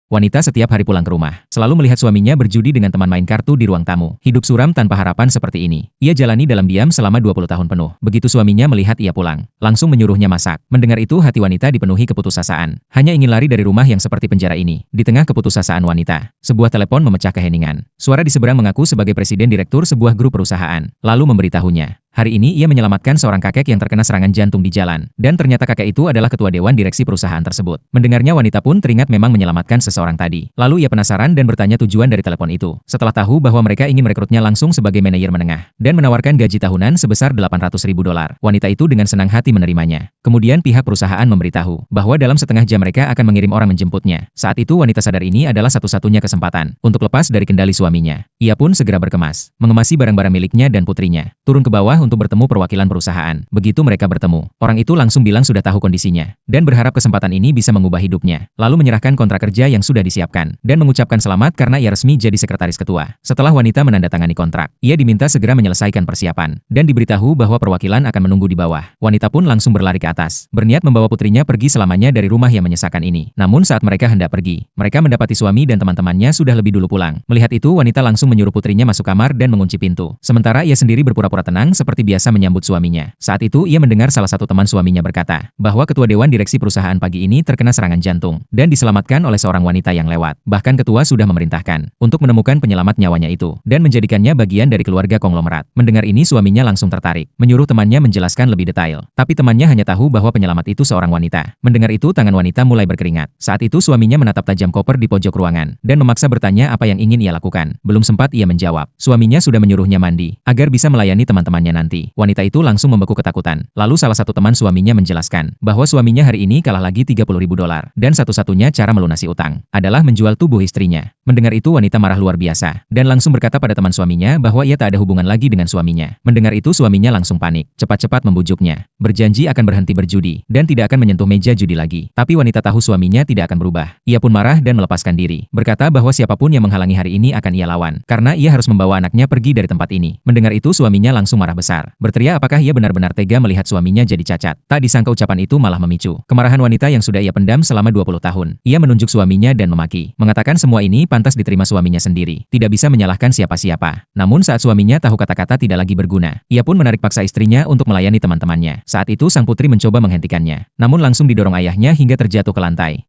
Wanita setiap hari pulang ke rumah, selalu melihat suaminya berjudi dengan teman main kartu di ruang tamu. Hidup suram tanpa harapan seperti ini. Ia jalani dalam diam selama 20 tahun penuh. Begitu suaminya melihat ia pulang, langsung menyuruhnya masak. Mendengar itu hati wanita dipenuhi keputusasaan. Hanya ingin lari dari rumah yang seperti penjara ini. Di tengah keputusasaan wanita, sebuah telepon memecah keheningan. Suara di seberang mengaku sebagai presiden direktur sebuah grup perusahaan, lalu memberitahunya. Hari ini ia menyelamatkan seorang kakek yang terkena serangan jantung di jalan, dan ternyata kakek itu adalah ketua dewan direksi perusahaan tersebut. Mendengarnya wanita pun teringat memang menyelamatkan seseorang tadi. Lalu ia penasaran dan bertanya tujuan dari telepon itu. Setelah tahu bahwa mereka ingin merekrutnya langsung sebagai manajer menengah, dan menawarkan gaji tahunan sebesar $800.000. Wanita itu dengan senang hati menerimanya. Kemudian pihak perusahaan memberitahu bahwa dalam setengah jam mereka akan mengirim orang menjemputnya. Saat itu wanita sadar ini adalah satu-satunya kesempatan untuk lepas dari kendali suaminya. Ia pun segera berkemas, mengemasi barang-barang miliknya dan putrinya. Turun ke bawah untuk bertemu perwakilan perusahaan. Begitu mereka bertemu, orang itu langsung bilang sudah tahu kondisinya, dan berharap kesempatan ini bisa mengubah hidupnya. Lalu menyerahkan kontrak kerja yang sudah disiapkan, dan mengucapkan selamat karena ia resmi jadi sekretaris ketua. Setelah wanita menandatangani kontrak, ia diminta segera menyelesaikan persiapan, dan diberitahu bahwa perwakilan akan menunggu di bawah. Wanita pun langsung berlari ke atas, berniat membawa putrinya pergi selamanya dari rumah yang menyesakan ini. Namun saat mereka hendak pergi, mereka mendapati suami dan teman-temannya sudah lebih dulu pulang. Melihat itu wanita langsung menyuruh putrinya masuk kamar dan mengunci pintu. Sementara ia sendiri berpura-pura tenang seperti biasa menyambut suaminya. Saat itu ia mendengar salah satu teman suaminya berkata, bahwa ketua dewan direksi perusahaan pagi ini terkena serangan jantung, dan diselamatkan oleh seorang wanita yang lewat. Bahkan ketua sudah memerintahkan untuk menemukan penyelamat nyawanya itu, dan menjadikannya bagian dari keluarga konglomerat. Mendengar ini suaminya langsung tertarik, menyuruh temannya menjelaskan lebih detail. Tapi temannya hanya tahu bahwa penyelamat itu seorang wanita. Mendengar itu tangan wanita mulai berkeringat. Saat itu suaminya menatap tajam koper di pojok ruangan, dan memaksa bertanya apa yang ingin ia lakukan. Belum sempat ia menjawab, suaminya sudah menyuruhnya mandi, agar bisa melayani teman-temannya nanti. Wanita itu langsung membeku ketakutan. Lalu salah satu teman suaminya menjelaskan bahwa suaminya hari ini kalah lagi $30.000, dan satu-satunya cara melunasi utang adalah menjual tubuh istrinya. Mendengar itu wanita marah luar biasa, dan langsung berkata pada teman suaminya bahwa ia tak ada hubungan lagi dengan suaminya. Mendengar itu suaminya langsung panik, cepat-cepat membujuknya, berjanji akan berhenti berjudi, dan tidak akan menyentuh meja judi lagi. Tapi wanita tahu suaminya tidak akan berubah. Ia pun marah dan melepaskan diri, berkata bahwa siapapun yang menghalangi hari ini akan ia lawan, karena ia harus membawa anaknya pergi dari tempat ini. Mendengar itu suaminya langsung marah besar, berteriak apakah ia benar-benar tega melihat suaminya jadi cacat. Tak disangka ucapan itu malah memicu kemarahan wanita yang sudah ia pendam selama 20 tahun. Ia menunjuk suaminya dan memaki, mengatakan semua ini pantas diterima suaminya sendiri, tidak bisa menyalahkan siapa-siapa. Namun saat suaminya tahu kata-kata tidak lagi berguna, ia pun menarik paksa istrinya untuk melayani teman-temannya. Saat itu sang putri mencoba menghentikannya, namun langsung didorong ayahnya hingga terjatuh ke lantai.